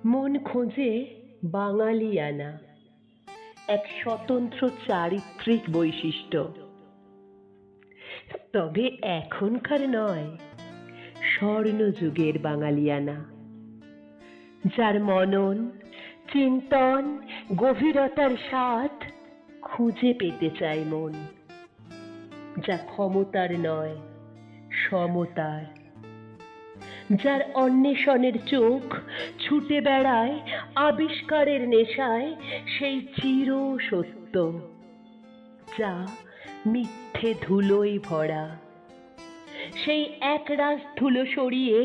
মন খোঁজে বাঙালিয়ানা, এক স্বতন্ত্র চারিত্রিক বৈশিষ্ট্য। তবে এখনকার নয়, স্বর্ণযুগের বাঙালিয়ানা, যার মনন, চিন্তন, গভীরতার স্বাদ খুঁজে পেতে চায় মন, যা ক্ষমতার নয়, সমতার, যার অন্বেষণের চোখ ছুটে বেড়ায় আবিষ্কারের নেশায় সেই চির সত্য, যা মিথ্যে ধুলোয় ভরা, সেই একরাশ ধুলো সরিয়ে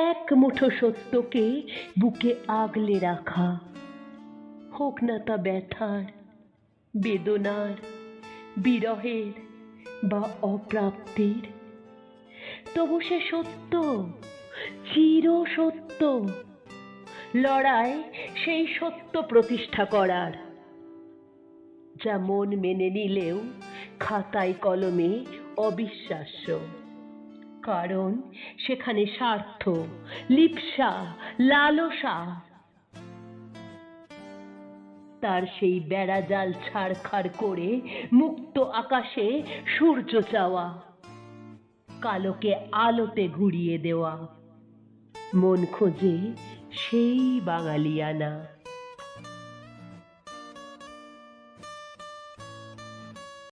এক মুঠো সত্যকে বুকে আগলে রাখা, হোক না তা ব্যথার, বেদনার, বিরহের বা অপ্রাপ্তির, তবু সে সত্য, চির সত্য। লড়াই সেই সত্য প্রতিষ্ঠা করার, যা মন মেনে নিলেও খাতায় কলমে অবিশ্বাস্য, কারণ সেখানে স্বার্থ, লিপ্সা, লালসা। তার সেই বেড়াজাল ছাড়খাড় করে মুক্ত আকাশে সূর্য চাওয়া, কালোকে আলোতে ঘুরিয়ে দেওয়া। মন খোঁজে সেই বাঙালিয়ানা।